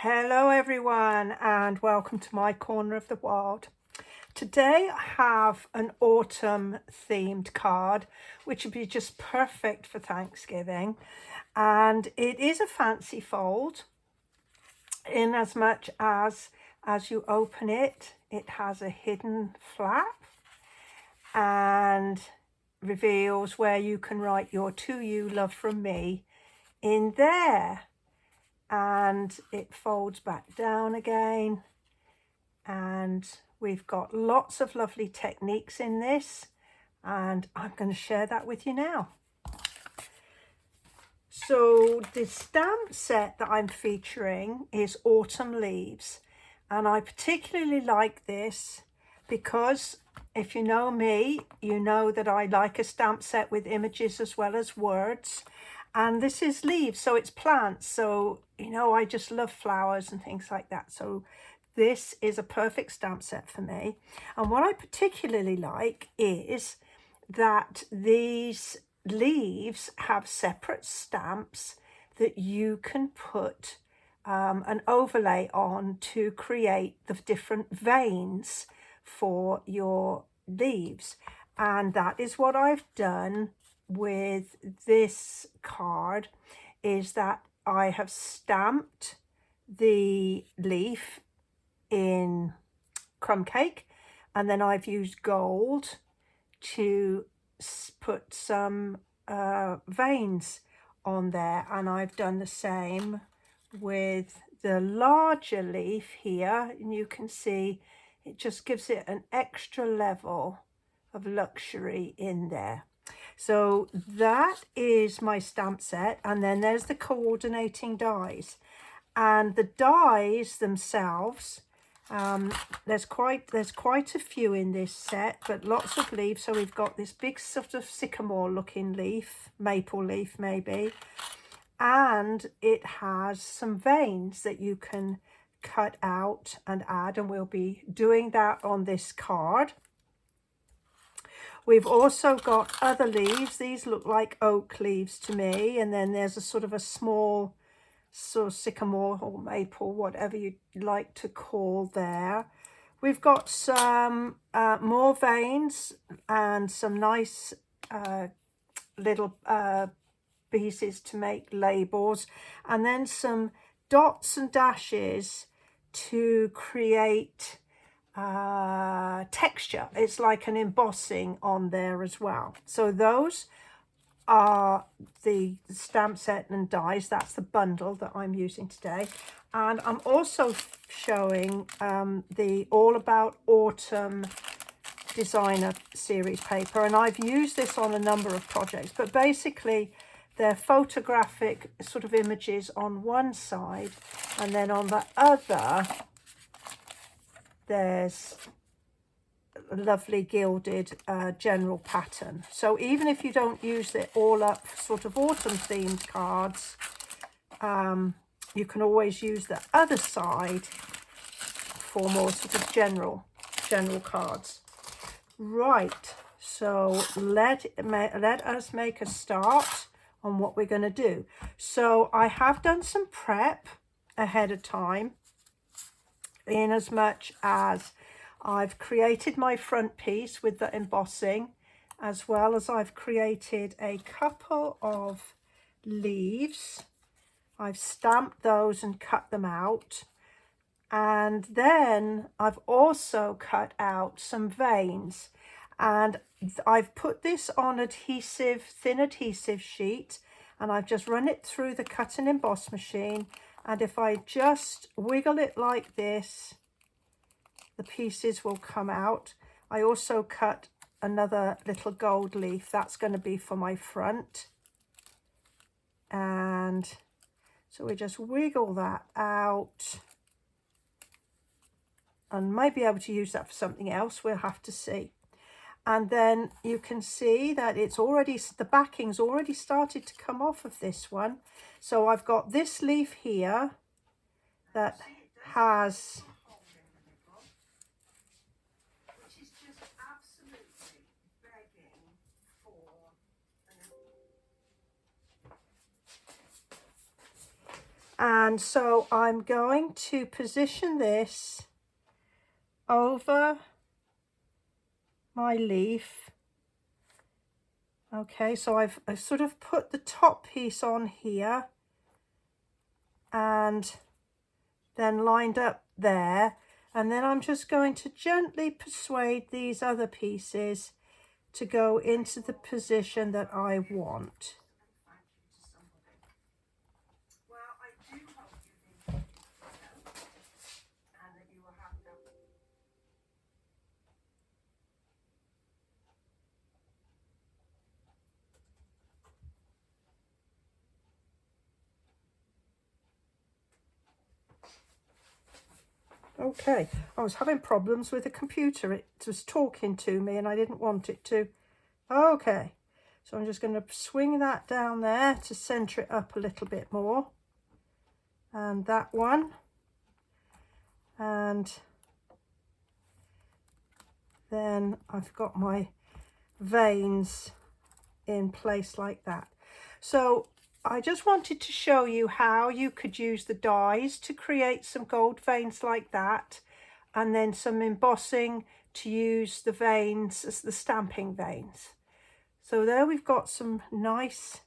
Hello everyone and welcome to my corner of the world. Today I have an autumn themed card which would be just perfect for Thanksgiving, and it is a fancy fold in as much as you open it, it has a hidden flap and reveals where you can write your "To You, Love from Me" in there. And it folds back down again, and we've got lots of lovely techniques in this, and I'm going to share that with you now. So the stamp set that I'm featuring is Autumn Leaves, and I particularly like this because if you know me, you know that I like a stamp set with images as well as words. And this is leaves, so it's plants. So, you know, I just love flowers and things like that. So this is a perfect stamp set for me. And what I particularly like is that these leaves have separate stamps that you can put an overlay on to create the different veins for your leaves. And that is what I've done with this card, is that I have stamped the leaf in crumb cake, and then I've used gold to put some veins on there, and I've done the same with the larger leaf here, and you can see it just gives it an extra level of luxury in there. So that is my stamp set, and then there's the coordinating dies, and the dies themselves, there's quite a few in this set, but lots of leaves. So we've got this big sort of sycamore looking leaf, maple leaf maybe, and it has some veins that you can cut out and add, and we'll be doing that on this card. We've also got other leaves. These look like oak leaves to me, and then there's a sort of a small sort of sycamore or maple, whatever you'd like to call there. We've got some more veins and some nice little pieces to make labels, and then some dots and dashes to create texture. It's like an embossing on there as well. So those are the stamp set and dies. That's the bundle that I'm using today. And I'm also showing the All About Autumn designer series paper, and I've used this on a number of projects, but basically they're photographic sort of images on one side, and then on the other there's a lovely gilded general pattern. So even if you don't use the all up sort of autumn themed cards, you can always use the other side for more sort of general cards. Right, so let us make a start on what we're going to do. So I have done some prep ahead of time, in as much as I've created my front piece with the embossing, as well as I've created a couple of leaves. I've stamped those and cut them out, and then I've also cut out some veins, and I've put this on adhesive, thin adhesive sheet, and I've just run it through the cut and emboss machine. And if I just wiggle it like this, the pieces will come out. I also cut another little gold leaf. That's going to be for my front. And so we just wiggle that out. And might be able to use that for something else. We'll have to see. And then you can see that it's already, the backing's already started to come off of this one. So I've got this leaf here that has, which is just absolutely begging for And so I'm going to position this over my leaf. Okay, so I've sort of put the top piece on here and then lined up there, and then I'm just going to gently persuade these other pieces to go into the position that I want. Okay, I was having problems with the computer. It was talking to me and I didn't want it to. Okay, so I'm just going to swing that down there to centre it up a little bit more. And that one. And then I've got my veins in place like that. So I just wanted to show you how you could use the dies to create some gold veins like that, and then some embossing to use the veins as the stamping veins. So there we've got some nice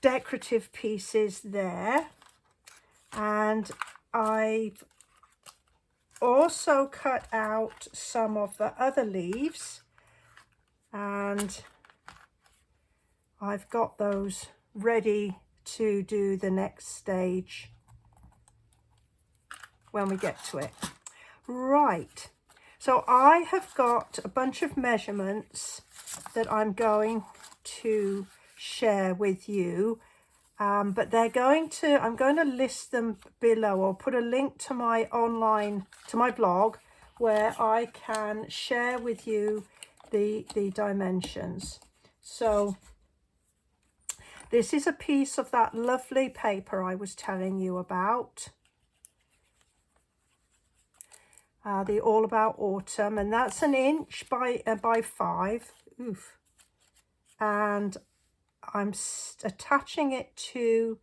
decorative pieces there, and I've also cut out some of the other leaves, and I've got those ready to do the next stage when we get to it. Right, so I have got a bunch of measurements that I'm going to share with you, but they're going to, I'm going to list them below, or put a link to my blog where I can share with you the dimensions. So this is a piece of that lovely paper I was telling you about, the All About Autumn, and that's 1 inch by 5. Oof. And I'm attaching it to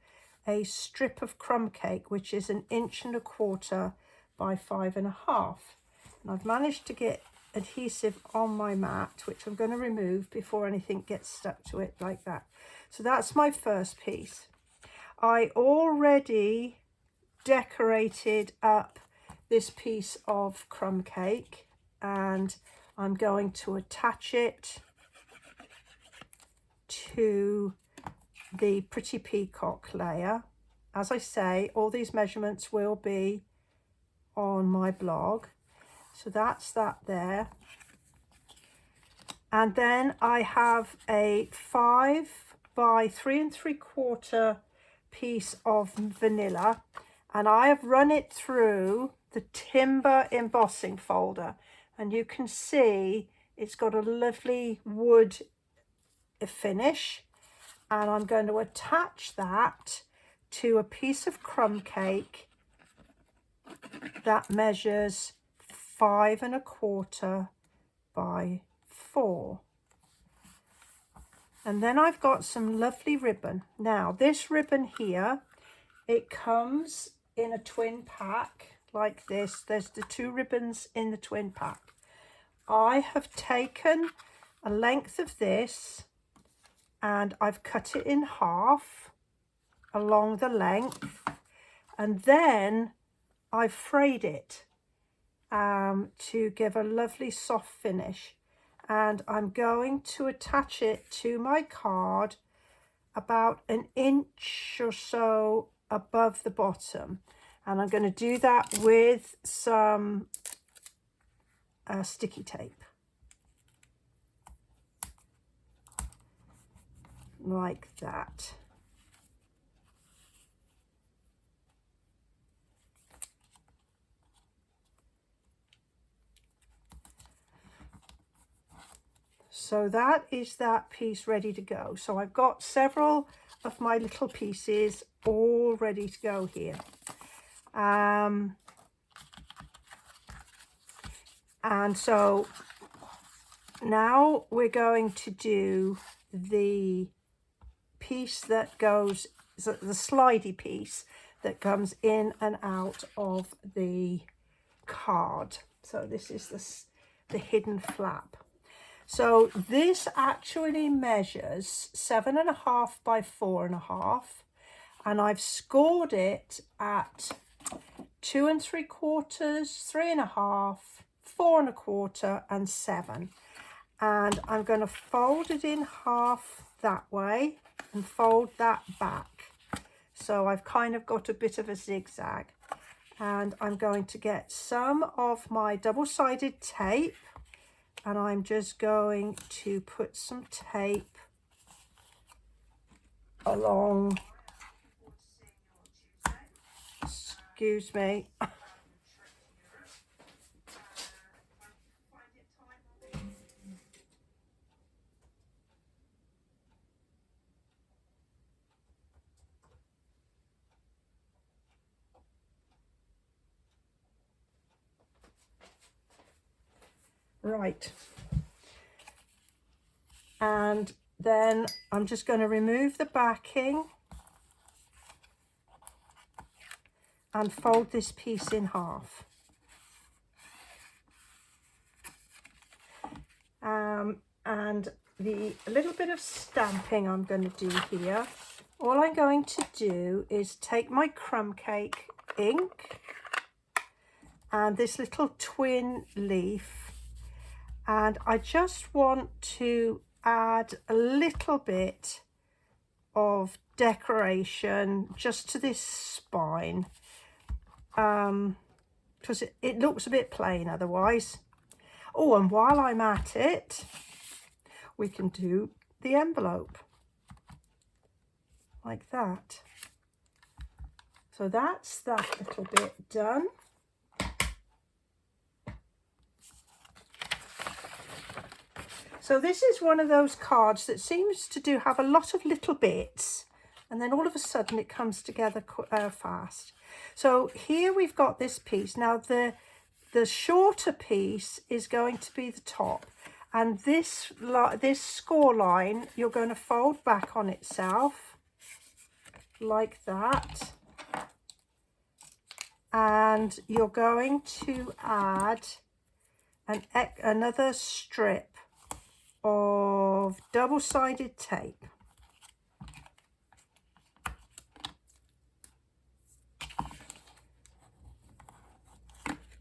a strip of crumb cake, which is 1 1/4 inch by 5.5. And I've managed to get adhesive on my mat, which I'm going to remove before anything gets stuck to it like that. So that's my first piece. I already decorated up this piece of crumb cake, and I'm going to attach it to the Pretty Peacock layer. As I say, all these measurements will be on my blog. So that's that there. And then I have a 5 by 3 3/4 piece of vanilla, and I have run it through the timber embossing folder, and you can see it's got a lovely wood finish, and I'm going to attach that to a piece of crumb cake that measures 5 1/4 by 4. And then I've got some lovely ribbon. Now this ribbon here, it comes in a twin pack like this. There's the 2 ribbons in the twin pack. I have taken a length of this and I've cut it in half along the length, and then I've frayed it to give a lovely soft finish, and I'm going to attach it to my card about 1 inch or so above the bottom, and I'm going to do that with some sticky tape like that. So that is that piece ready to go. So I've got several of my little pieces all ready to go here. And so now we're going to do the piece that goes the slidey piece that comes in and out of the card. So this is the hidden flap. So this actually measures 7.5 by 4.5, and I've scored it at 2 3/4, 3.5, 4.25, and 7. And I'm going to fold it in half that way and fold that back. So I've kind of got a bit of a zigzag. And I'm going to get some of my double-sided tape, and I'm just going to put some tape along. Excuse me. Right. And then I'm just going to remove the backing and fold this piece in half. And the little bit of stamping I'm going to do here, all I'm going to do is take my crumb cake ink and this little twin leaf, and I just want to add a little bit of decoration just to this spine, because it looks a bit plain otherwise. Oh, and while I'm at it, we can do the envelope like that. So that's that little bit done. So this is one of those cards that seems to have a lot of little bits, and then all of a sudden it comes together fast. So here we've got this piece. Now the shorter piece is going to be the top, and this score line you're going to fold back on itself like that, and you're going to add another strip of double-sided tape.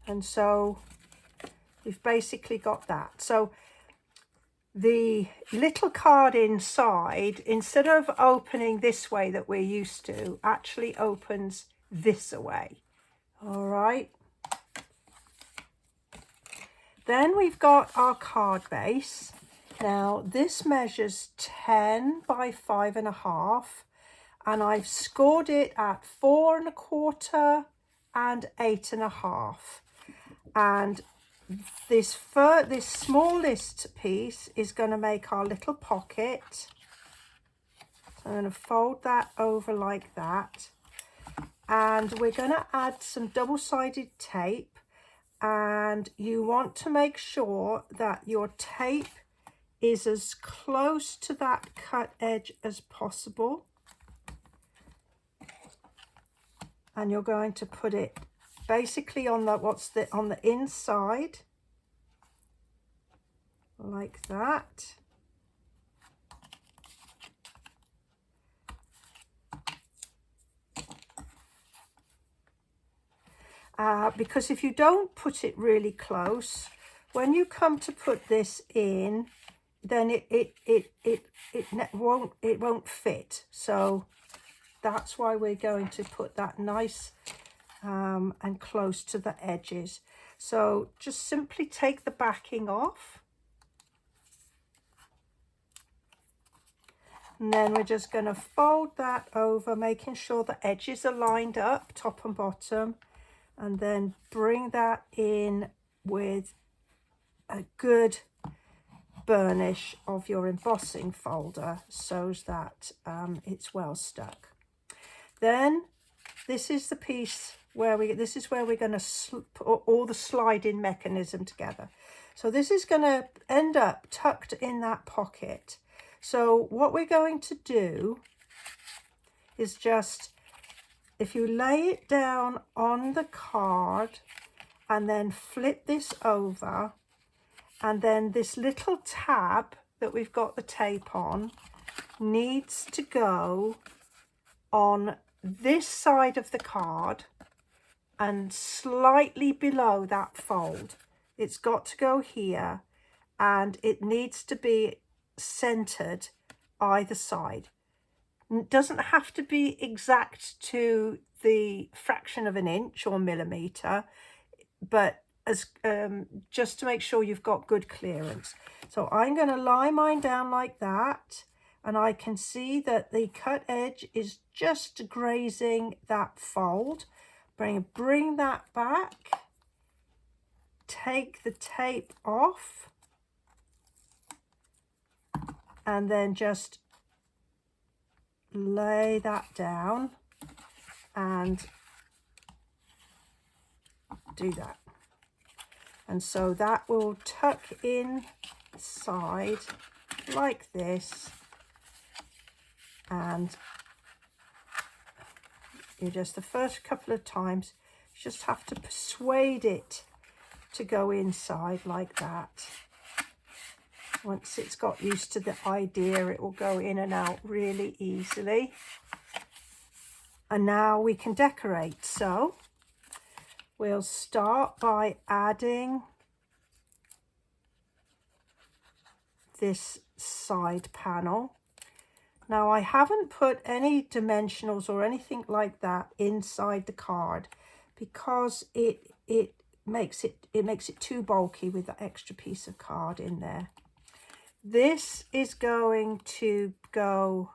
And so we've basically got that. So the little card inside, instead of opening this way that we're used to, actually opens this way. All right. Then we've got our card base. Now this measures 10 by 5.5, and I've scored it at 4.25 and 8.5. And this smallest piece is going to make our little pocket. So I'm going to fold that over like that, and we're going to add some double-sided tape, and you want to make sure that your tape is as close to that cut edge as possible, and you're going to put it basically on the inside like that. Because if you don't put it really close, when you come to put this in, then it won't fit. So that's why we're going to put that nice and close to the edges. So just simply take the backing off, and then we're just going to fold that over, making sure the edges are lined up top and bottom, and then bring that in with a good burnish of your embossing folder so that it's well stuck. Then this is the piece where we're going to put all the sliding mechanism together. So this is going to end up tucked in that pocket. So what we're going to do is just, if you lay it down on the card and then flip this over, and then this little tab that we've got the tape on needs to go on this side of the card and slightly below that fold. It's got to go here, and it needs to be centered either side. It doesn't have to be exact to the fraction of an inch or millimeter, but as just to make sure you've got good clearance. So I'm going to lie mine down like that, and I can see that the cut edge is just grazing that fold. Bring that back, take the tape off, and then just lay that down and do that. And so that will tuck inside like this, and you just, the first couple of times, you just have to persuade it to go inside like that. Once it's got used to the idea, it will go in and out really easily. And now we can decorate. So we'll start by adding this side panel. Now I haven't put any dimensionals or anything like that inside the card because it makes it too bulky with that extra piece of card in there. This is going to go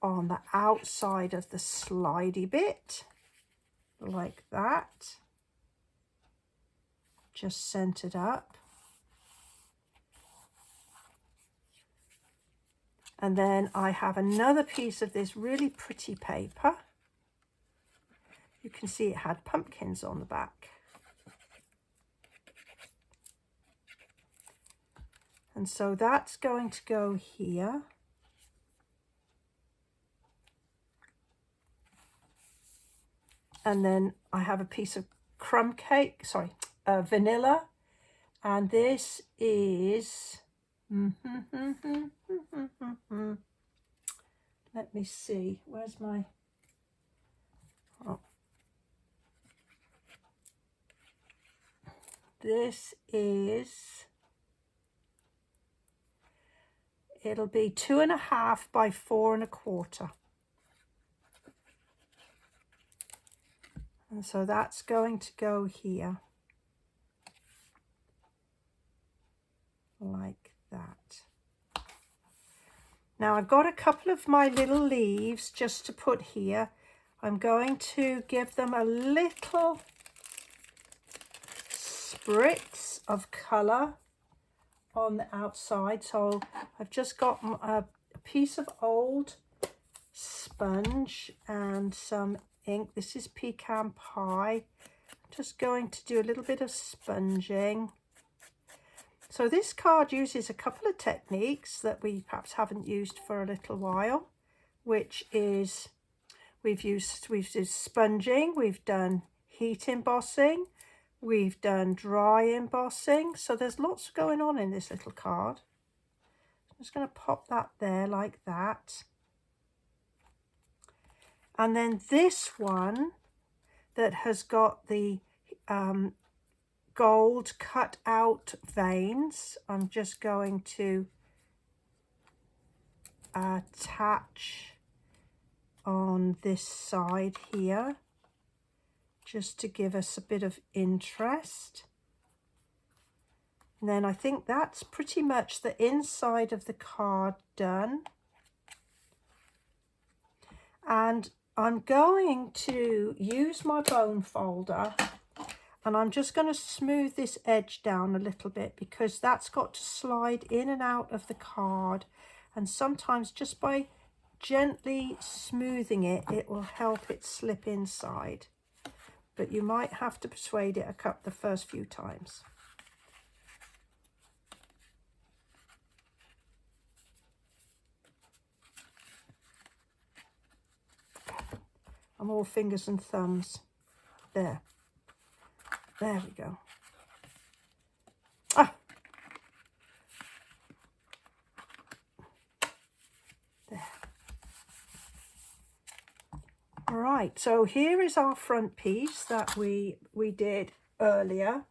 on the outside of the slidey bit like that, just centered up. And then I have another piece of this really pretty paper. You can see it had pumpkins on the back. And so that's going to go here. And then I have a piece of crumb cake, vanilla. And this is, let me see, where's my, this is, it'll be 2.5 by 4.25. And so that's going to go here like that. Now I've got a couple of my little leaves just to put here. I'm going to give them a little spritz of colour on the outside. So I've just got a piece of old sponge and some ink. This is pecan pie. I'm just going to do a little bit of sponging. So this card uses a couple of techniques that we perhaps haven't used for a little while, which is we've used sponging, we've done heat embossing, we've done dry embossing. So there's lots going on in this little card. I'm just going to pop that there like that. And then this one that has got the gold cut out veins, I'm just going to attach on this side here, just to give us a bit of interest. And then I think that's pretty much the inside of the card done. And I'm going to use my bone folder, and I'm just going to smooth this edge down a little bit because that's got to slide in and out of the card, and sometimes just by gently smoothing it, it will help it slip inside. But you might have to persuade it the first few times. I'm all fingers and thumbs. There we go. Ah, there. All right, so here is our front piece that we did earlier,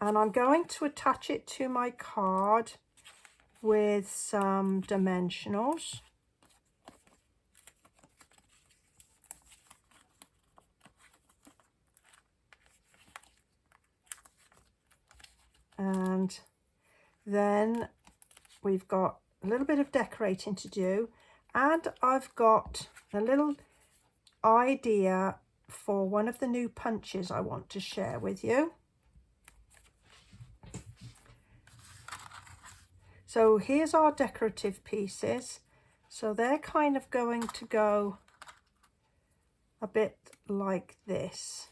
and I'm going to attach it to my card with some dimensionals. And then we've got a little bit of decorating to do, and I've got a little idea for one of the new punches I want to share with you. So here's our decorative pieces. So they're kind of going to go a bit like this,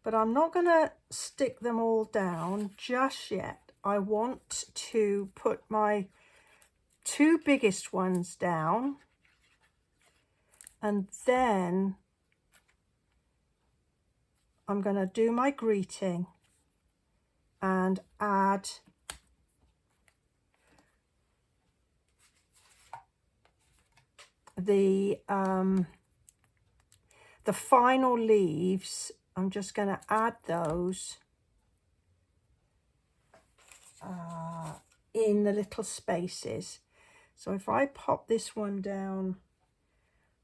but I'm not going to stick them all down just yet. I want to put my two biggest ones down, and then I'm going to do my greeting and add the final leaves. I'm just going to add those in the little spaces. So if I pop this one down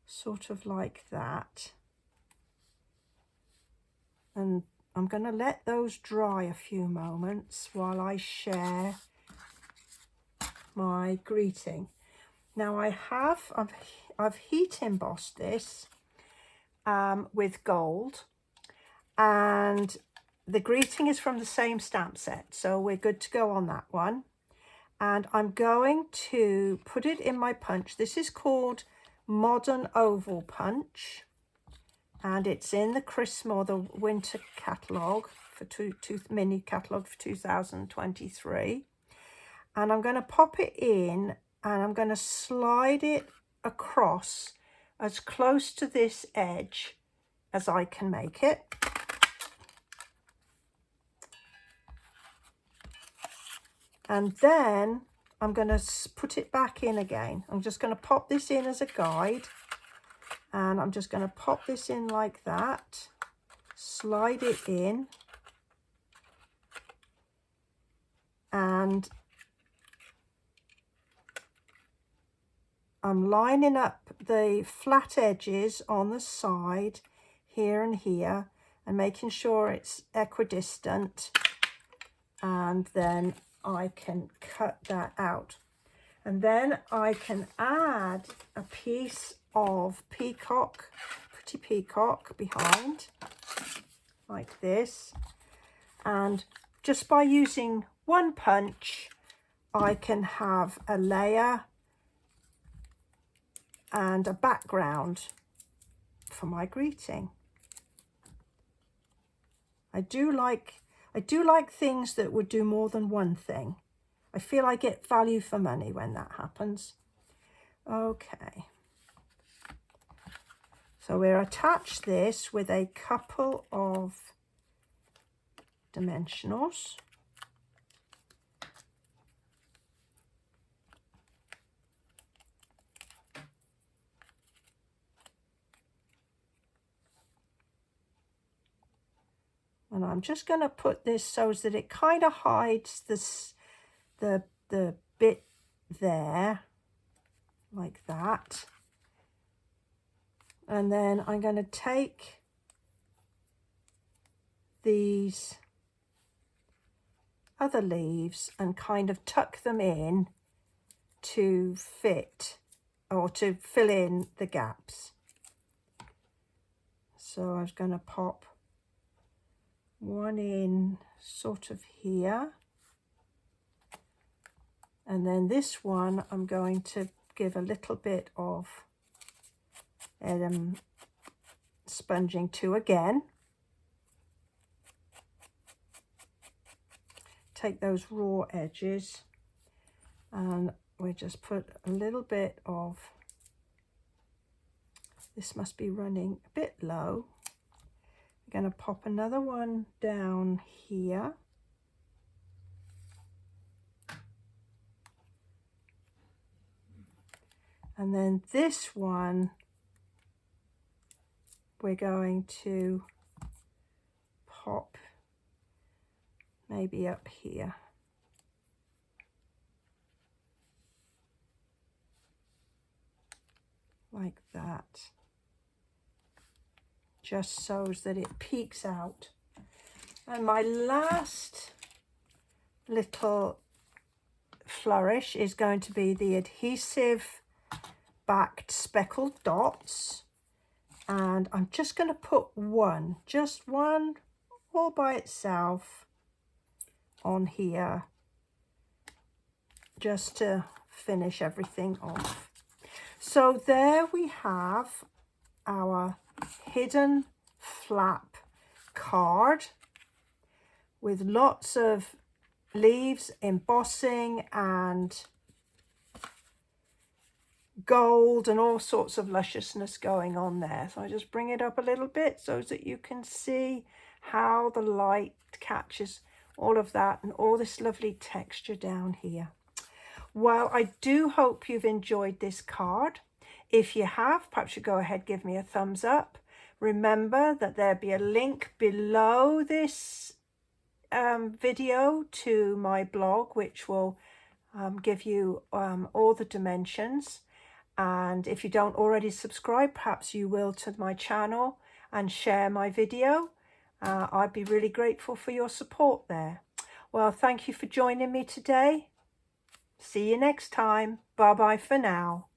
sort of like that, and I'm going to let those dry a few moments while I share my greeting. Now I've heat embossed this with gold, and the greeting is from the same stamp set, so we're good to go on that one. And I'm going to put it in my punch. This is called Modern Oval Punch, and it's in the Christmas or the winter catalogue for mini catalogue for 2023. And I'm going to pop it in, and I'm going to slide it across as close to this edge as I can make it. And then I'm going to put it back in again. I'm just going to pop this in as a guide, and I'm just going to pop this in like that, slide it in, and I'm lining up the flat edges on the side here and here and making sure it's equidistant, and then I can cut that out. And then I can add a piece of peacock, pretty peacock behind, like this. And just by using one punch, I can have a layer and a background for my greeting. I do like things that would do more than one thing. I feel I get value for money when that happens. Okay. So we'll attach this with a couple of dimensionals. And I'm just going to put this so that it kind of hides this, the bit there, like that. And then I'm going to take these other leaves and kind of tuck them in to fit, or to fill in the gaps. So I was going to pop one in sort of here, and then this one I'm going to give a little bit of sponging to again. Take those raw edges, and we just put a little bit of This must be running a bit low. I'm going to pop another one down here. And then this one, we're going to pop maybe up here. Like that. Just so that it peeks out. And my last little flourish is going to be the adhesive backed speckled dots, and I'm just going to put one, just one all by itself on here, just to finish everything off. So there we have our hidden flap card with lots of leaves, embossing and gold and all sorts of lusciousness going on there. So I just bring it up a little bit so that you can see how the light catches all of that and all this lovely texture down here. Well, I do hope you've enjoyed this card. If you have, perhaps you go ahead, give me a thumbs up. Remember that there'll be a link below this video to my blog, which will give you all the dimensions. And if you don't already subscribe, perhaps you will to my channel and share my video. I'd be really grateful for your support there. Well, thank you for joining me today. See you next time. Bye bye for now.